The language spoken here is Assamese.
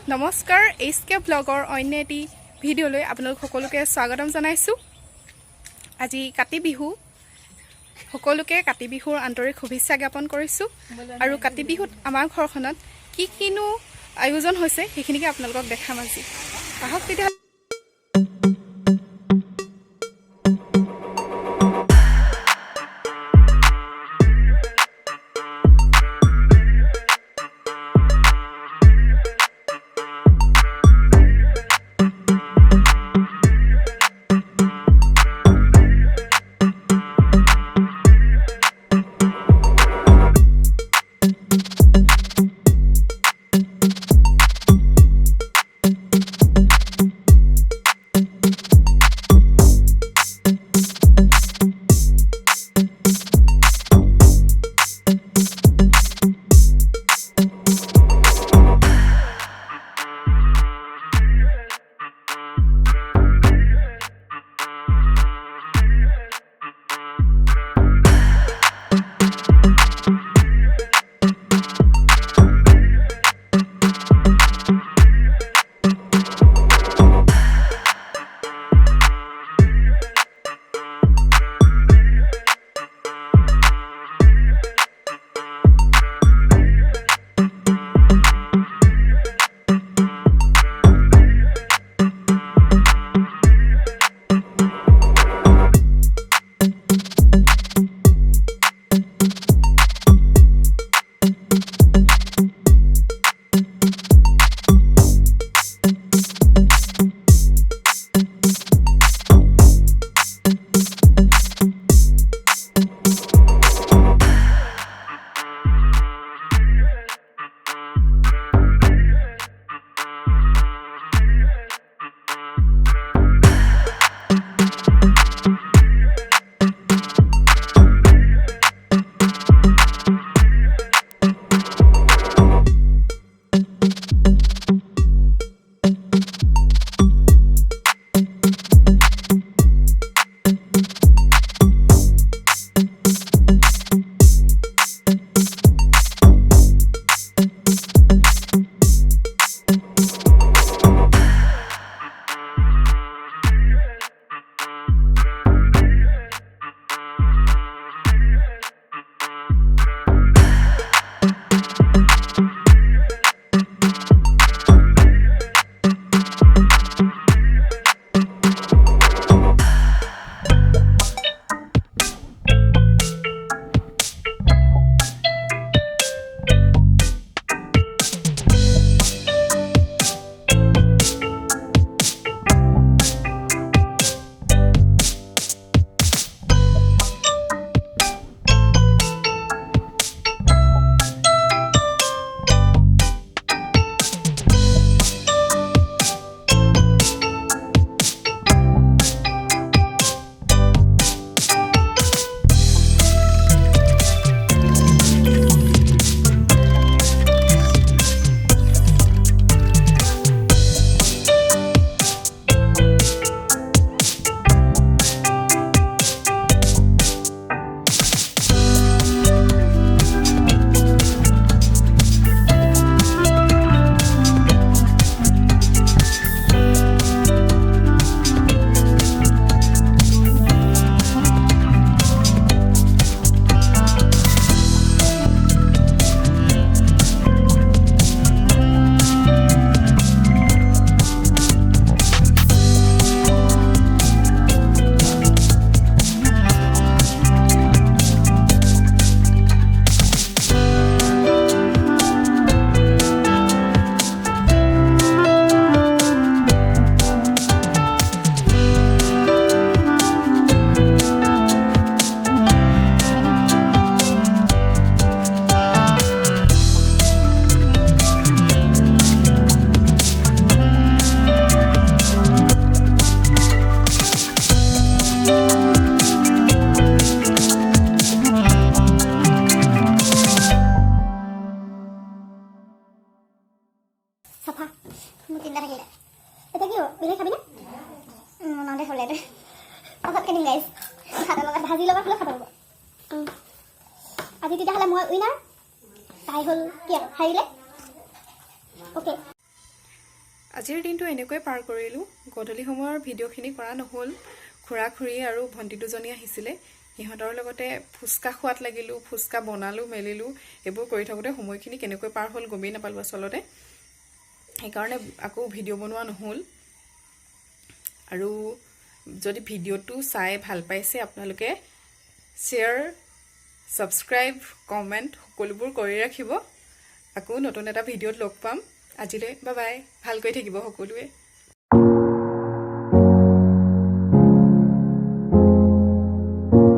নমস্কাৰ এইচকে ব্লগৰ অন্য এটি ভিডিঅ'লৈ আপোনালোক সকলোকে স্বাগতম জনাইছোঁ। আজি কাতি বিহু, সকলোকে কাতি বিহুৰ আন্তৰিক শুভেচ্ছা জ্ঞাপন কৰিছোঁ। আৰু কাতি বিহুত আমাৰ ঘৰখনত কিনো আয়োজন হৈছে সেইখিনিকে আপোনালোকক দেখাম আজি। আহক তেতিয়া ভাজি লগা হ'লে খাব আজি তেতিয়াহ'লে মই উইনাৰ তাই হ'ল কি হাৰিলে। অ'কে আজিৰ দিনটো এনেকৈ পাৰ কৰিলোঁ। গধূলি সময়ৰ ভিডিঅ'খিনি কৰা নহ'ল। খুৰা খুৰী আৰু ভণ্টি দুজনী আহিছিলে, সিহঁতৰ লগতে ফুচকা খোৱাত লাগিলোঁ, ফুচকা বনালোঁ মেলিলোঁ। এইবোৰ কৰি থাকোঁতে সময়খিনি কেনেকৈ পাৰ হ'ল গমেই নাপালোঁ আচলতে। সেইকাৰণে আকৌ ভিডিঅ' বনোৱা নহ'ল। আৰু যদি ভিডিঅ'টো চাই ভাল পাইছে আপোনালোকে শ্বেয়াৰ, ছাবস্ক্ৰাইব, কমেণ্ট সকলোবোৰ কৰি ৰাখিব। আকৌ নতুন এটা ভিডিঅ'ত লগ পাম। আজিলৈ বাই বাই। ভালকৈ থাকিব সকলোৱে।